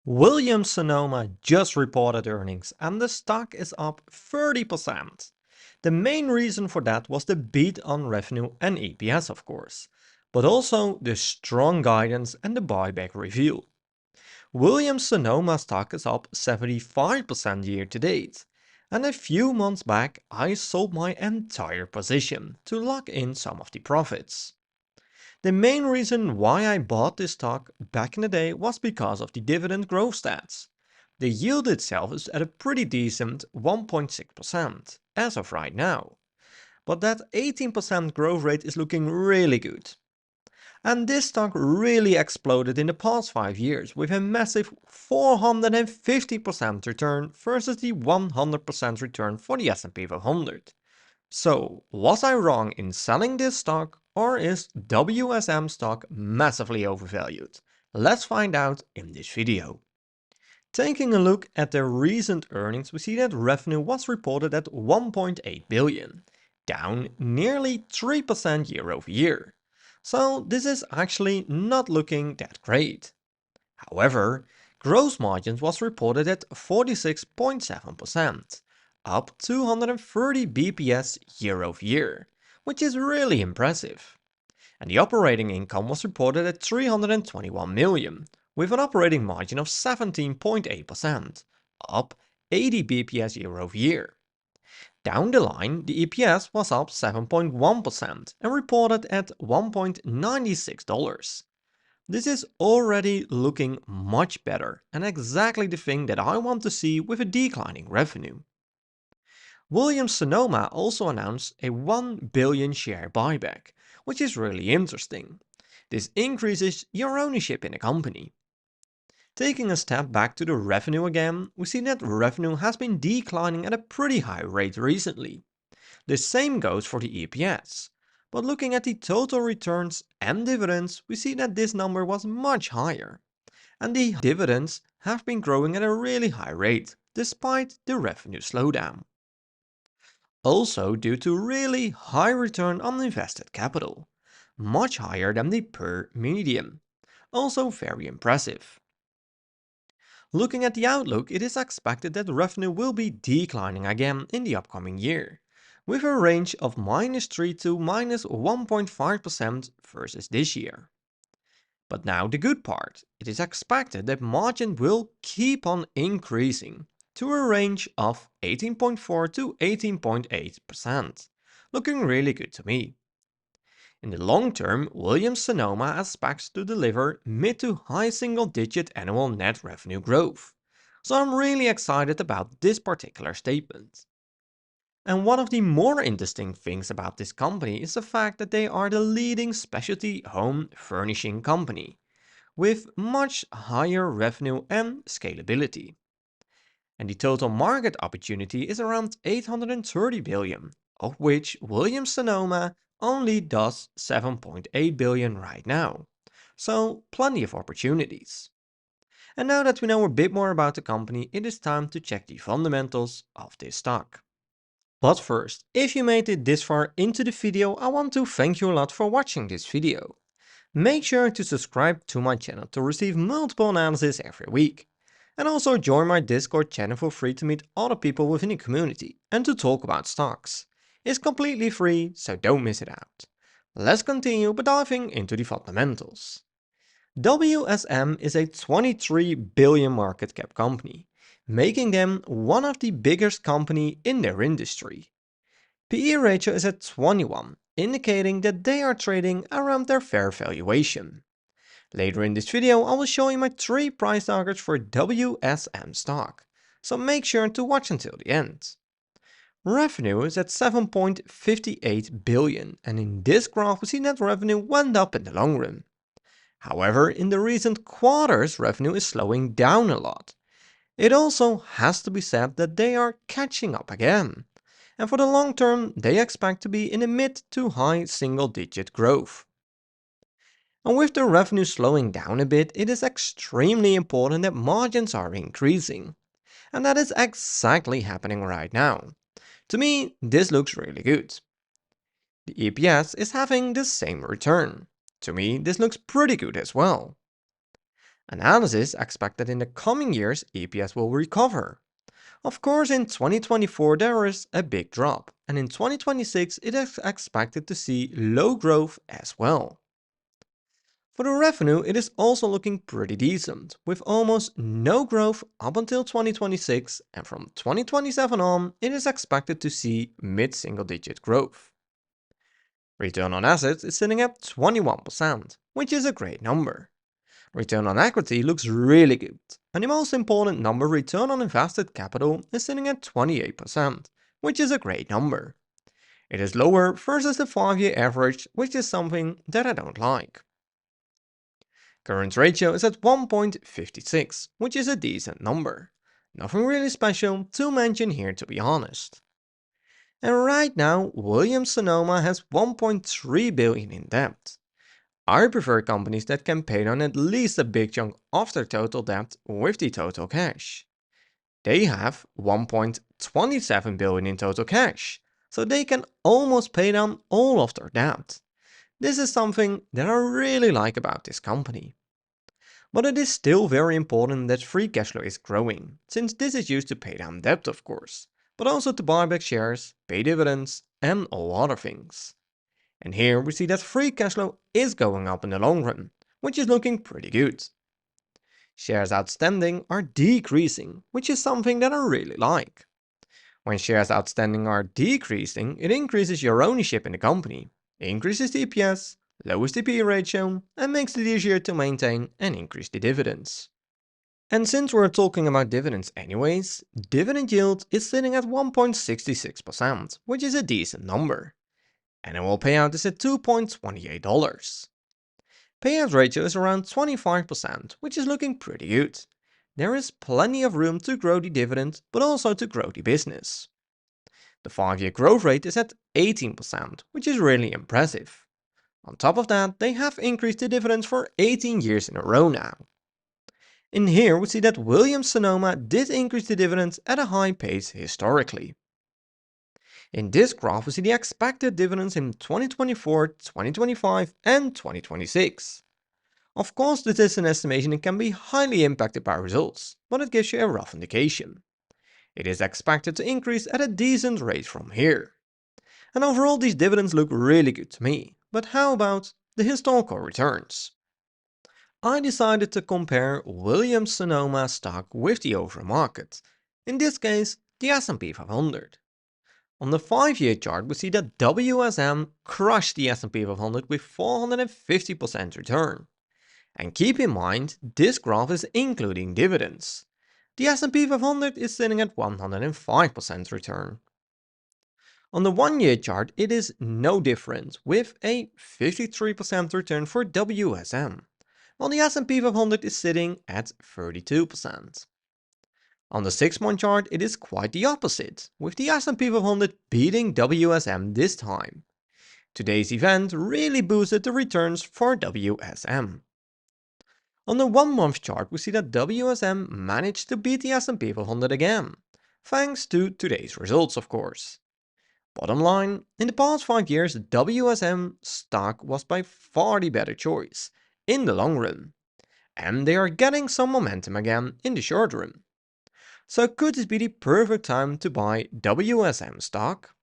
Williams Sonoma just reported earnings and the stock is up 30%. The main reason for that was the beat on revenue and EPS, of course, but also the strong guidance and the buyback review. Williams Sonoma stock is up 75% year to date, and a few months back I sold my entire position to lock in some of the profits. The main reason why I bought this stock back in the day was because of the dividend growth stats. The yield itself is at a pretty decent 1.6% as of right now, but that 18% growth rate is looking really good. And this stock really exploded in the past 5 years with a massive 450% return versus the 100% return for the S&P 500. So, was I wrong in selling this stock, or is WSM stock massively overvalued? Let's find out in this video. Taking a look at their recent earnings, we see that revenue was reported at 1.8 billion, down nearly 3% year over year. So this is actually not looking that great. However, gross margins was reported at 46.7%, up 230 bps year over year, which is really impressive. And the operating income was reported at 321 million, with an operating margin of 17.8%, up 80 bps year over year. Down the line, the EPS was up 7.1% and reported at $1.96. This is already looking much better and exactly the thing that I want to see with a declining revenue. Williams Sonoma also announced a 1 billion share buyback, which is really interesting. This increases your ownership in the company. Taking a step back to the revenue again, we see that revenue has been declining at a pretty high rate recently. The same goes for the EPS. But looking at the total returns and dividends, we see that this number was much higher. And the dividends have been growing at a really high rate, despite the revenue slowdown. Also due to really high return on invested capital, much higher than the per median. Also very impressive. Looking at the outlook, it is expected that revenue will be declining again in the upcoming year, with a range of -3 to -1.5% versus this year. But now the good part, it is expected that margin will keep on increasing to a range of 18.4 to 18.8%, looking really good to me. In the long term, Williams Sonoma expects to deliver mid to high single digit annual net revenue growth. So I'm really excited about this particular statement. And one of the more interesting things about this company is the fact that they are the leading specialty home furnishing company, with much higher revenue and scalability. And the total market opportunity is around 830 billion, of which Williams Sonoma only does 7.8 billion right now. So plenty of opportunities. And now that we know a bit more about the company, it is time to check the fundamentals of this stock. But first, if you made it this far into the video, I want to thank you a lot for watching this video. Make sure to subscribe to my channel to receive multiple analysis every week. And also join my Discord channel for free to meet other people within the community and to talk about stocks. It's completely free, so don't miss it out. Let's continue by diving into the fundamentals. WSM is a 23 billion market cap company, making them one of the biggest company in their industry. PE ratio is at 21, indicating that they are trading around their fair valuation. Later in this video, I will show you my 3 price targets for WSM stock, so make sure to watch until the end. Revenue is at 7.58 billion, and in this graph we see that revenue went up in the long run. However, in the recent quarters, revenue is slowing down a lot. It also has to be said that they are catching up again. And for the long term, they expect to be in a mid to high single digit growth. And with the revenue slowing down a bit, it is extremely important that margins are increasing. And that is exactly happening right now. To me, this looks really good. The EPS is having the same return. To me, this looks pretty good as well. Analysis expect that in the coming years EPS will recover. Of course, in 2024 there is a big drop, and in 2026 it is expected to see low growth as well. For the revenue, it is also looking pretty decent, with almost no growth up until 2026, and from 2027 on, it is expected to see mid-single digit growth. Return on assets is sitting at 21%, which is a great number. Return on equity looks really good, and the most important number, return on invested capital, is sitting at 28%, which is a great number. It is lower versus the 5-year average, which is something that I don't like. Current ratio is at 1.56, which is a decent number. Nothing really special to mention here, to be honest. And right now, Williams Sonoma has 1.3 billion in debt. I prefer companies that can pay down at least a big chunk of their total debt with the total cash. They have 1.27 billion in total cash, so they can almost pay down all of their debt. This is something that I really like about this company. But it is still very important that free cash flow is growing, since this is used to pay down debt, of course, but also to buy back shares, pay dividends, and all other things. And here we see that free cash flow is going up in the long run, which is looking pretty good. Shares outstanding are decreasing, which is something that I really like. When shares outstanding are decreasing, it increases your ownership in the company, increases the EPS, lowers the PE ratio, and makes it easier to maintain and increase the dividends. And since we're talking about dividends anyways, dividend yield is sitting at 1.66%, which is a decent number. Annual payout is at $2.28. Payout ratio is around 25%, which is looking pretty good. There is plenty of room to grow the dividend, but also to grow the business. The 5-year growth rate is at 18%, which is really impressive. On top of that, they have increased the dividends for 18 years in a row now. In here we see that Williams Sonoma did increase the dividends at a high pace historically. In this graph we see the expected dividends in 2024, 2025 and 2026. Of course, this is an estimation and can be highly impacted by results, but it gives you a rough indication. It is expected to increase at a decent rate from here. And overall these dividends look really good to me, but how about the historical returns? I decided to compare Williams Sonoma stock with the overall market, in this case the S&P 500. On the 5-year chart we see that WSM crushed the S&P 500 with 450% return. And keep in mind, this graph is including dividends. The S&P 500 is sitting at 105% return. On the 1-year chart, it is no different, with a 53% return for WSM, while the S&P 500 is sitting at 32%. On the 6-month chart, it is quite the opposite, with the S&P 500 beating WSM this time. Today's event really boosted the returns for WSM. On the 1-month chart, we see that WSM managed to beat the S&P 500 again, thanks to today's results, of course. Bottom line, in the past 5 years, WSM stock was by far the better choice, in the long run. And they are getting some momentum again in the short run. So could this be the perfect time to buy WSM stock?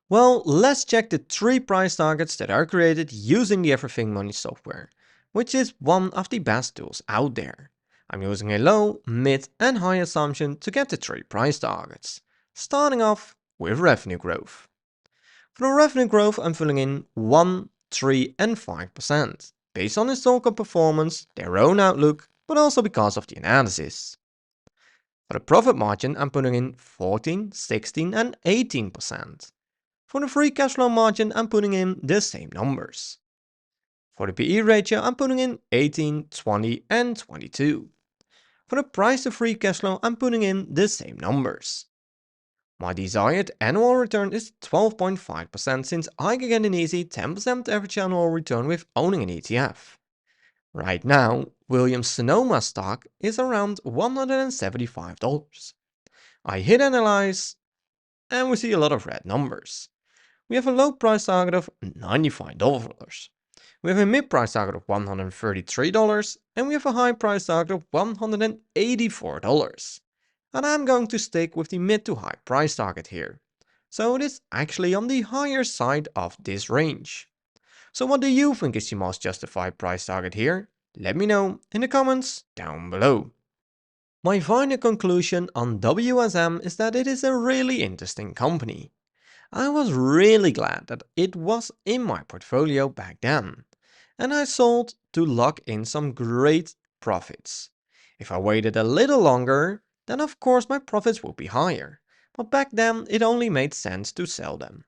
Well, let's check the 3 price targets that are created using the Everything Money software, which is one of the best tools out there. I'm using a low, mid and high assumption to get the 3 price targets, starting off with revenue growth. For the revenue growth I'm filling in 1, 3 and 5%, based on historical performance, their own outlook, but also because of the analysis. For the profit margin I'm putting in 14, 16 and 18%. For the free cash flow margin I'm putting in the same numbers. For the PE ratio I'm putting in 18, 20 and 22. For the price to free cash flow I'm putting in the same numbers. My desired annual return is 12.5% since I can get an easy 10% average annual return with owning an ETF. Right now, Williams Sonoma stock is around $175. I hit analyze and we see a lot of red numbers. We have a low price target of $95. We have a mid-price target of $133 and we have a high price target of $184. And I'm going to stick with the mid to high price target here. So it is actually on the higher side of this range. So what do you think is the most justified price target here? Let me know in the comments down below. My final conclusion on WSM is that it is a really interesting company. I was really glad that it was in my portfolio back then, and I sold to lock in some great profits. If I waited a little longer, then of course my profits would be higher, but back then it only made sense to sell them.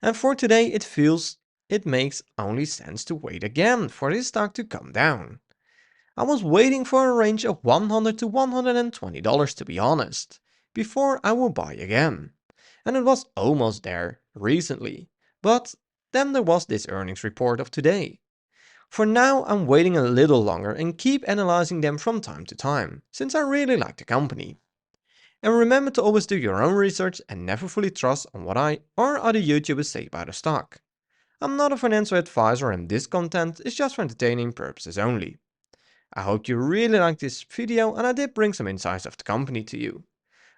And for today it makes only sense to wait again for this stock to come down. I was waiting for a range of $100 to $120 to be honest, before I would buy again. And it was almost there recently. But then there was this earnings report of today. For now, I'm waiting a little longer and keep analyzing them from time to time, since I really like the company. And remember to always do your own research and never fully trust on what I or other YouTubers say about a stock. I'm not a financial advisor and this content is just for entertaining purposes only. I hope you really liked this video and I did bring some insights of the company to you.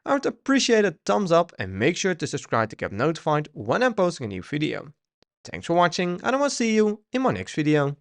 I would appreciate a thumbs up and make sure to subscribe to get notified when I'm posting a new video. Thanks for watching and I will see you in my next video.